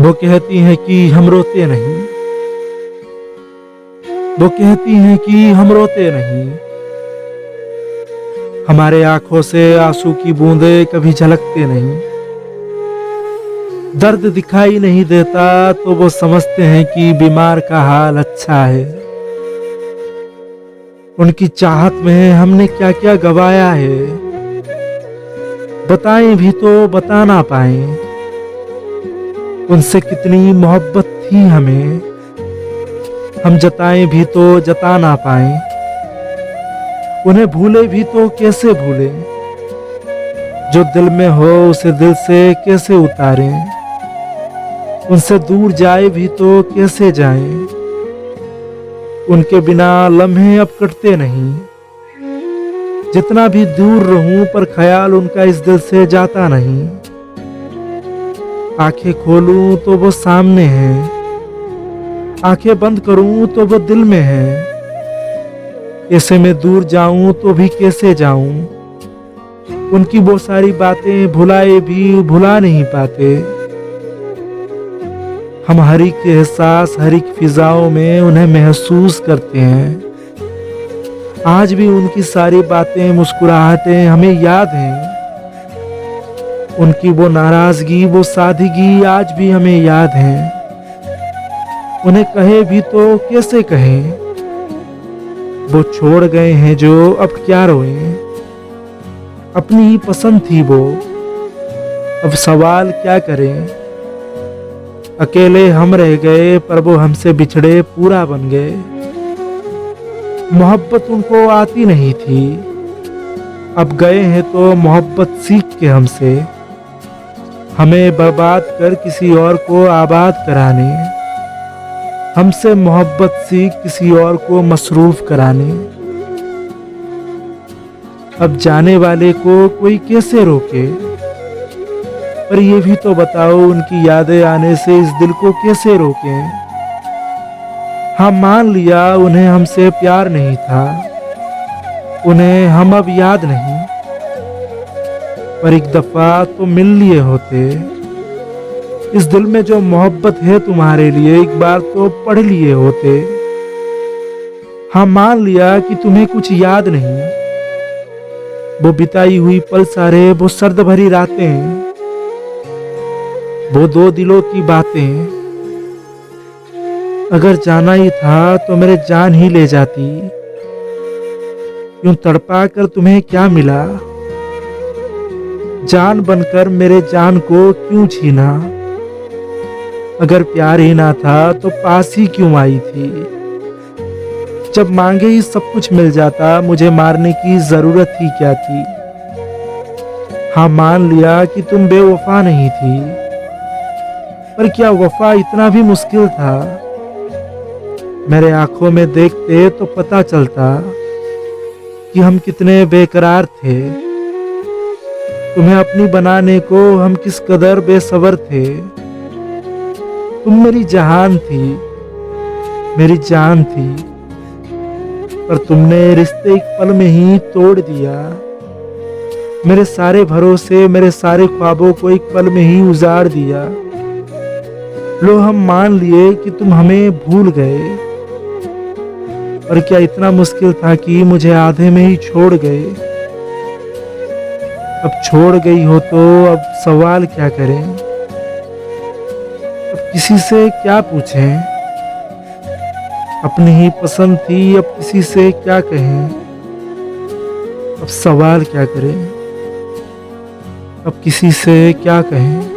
वो कहती हैं कि हम रोते नहीं, वो कहती हैं कि हम रोते नहीं। हमारे आंखों से आंसू की बूंदें कभी झलकते नहीं। दर्द दिखाई नहीं देता तो वो समझते हैं कि बीमार का हाल अच्छा है। उनकी चाहत में हमने क्या क्या गवाया है, बताएं भी तो बता ना पाए। उनसे कितनी मोहब्बत थी हमें, हम जताएं भी तो जता ना पाए। उन्हें भूले भी तो कैसे भूले, जो दिल में हो उसे दिल से कैसे उतारें। उनसे दूर जाए भी तो कैसे जाएं, उनके बिना लम्हे अब कटते नहीं। जितना भी दूर रहूं पर ख्याल उनका इस दिल से जाता नहीं। आंखें खोलूं तो वो सामने है, आंखें बंद करूं तो वो दिल में है। ऐसे में दूर जाऊं तो भी कैसे जाऊं, उनकी वो सारी बातें भुलाए भी भुला नहीं पाते। हम हर एक एहसास हर एक फिजाओं में उन्हें महसूस करते हैं। आज भी उनकी सारी बातें मुस्कुराहटें हमें याद हैं। उनकी वो नाराजगी वो सादगी आज भी हमें याद है। उन्हें कहे भी तो कैसे कहें, वो छोड़ गए हैं जो अब क्या रोएं। अपनी ही पसंद थी वो, अब सवाल क्या करें। अकेले हम रह गए पर वो हमसे बिछड़े पूरा बन गए। मोहब्बत उनको आती नहीं थी, अब गए हैं तो मोहब्बत सीख के हमसे। हमें बर्बाद कर किसी और को आबाद कराने, हमसे मोहब्बत सीख किसी और को मसरूफ कराने। अब जाने वाले को कोई कैसे रोके, पर ये भी तो बताओ उनकी यादें आने से इस दिल को कैसे रोकें। हाँ मान लिया उन्हें हमसे प्यार नहीं था, उन्हें हम अब याद नहीं। पर एक दफा तो मिल लिए होते, इस दिल में जो मोहब्बत है तुम्हारे लिए एक बार तो पढ़ लिए होते। हाँ मान लिया कि तुम्हें कुछ याद नहीं, वो बिताई हुई पल सारे वो सर्द भरी रातें, वो दो दिलों की बातें। अगर जाना ही था तो मेरे जान ही ले जाती, यूं तड़पा कर तुम्हें क्या मिला। जान बनकर मेरे जान को क्यों छीना। अगर प्यार ही ना था तो पास ही क्यों आई थी। जब मांगे ही सब कुछ मिल जाता, मुझे मारने की जरूरत ही क्या थी। हाँ मान लिया कि तुम बेवफा नहीं थी, पर क्या वफा इतना भी मुश्किल था। मेरे आंखों में देखते तो पता चलता कि हम कितने बेकरार थे। तुम्हें अपनी बनाने को हम किस कदर बेसब्र थे। तुम मेरी जहान थी, मेरी जान थी, पर तुमने रिश्ते एक पल में ही तोड़ दिया। मेरे सारे भरोसे मेरे सारे ख्वाबों को एक पल में ही उजाड़ दिया। लो हम मान लिए कि तुम हमें भूल गए, और क्या इतना मुश्किल था कि मुझे आधे में ही छोड़ गए। अब छोड़ गई हो तो अब सवाल क्या करें, अब किसी से क्या पूछें। अपनी ही पसंद थी अब किसी से क्या कहें। अब सवाल क्या करें, अब किसी से क्या कहें।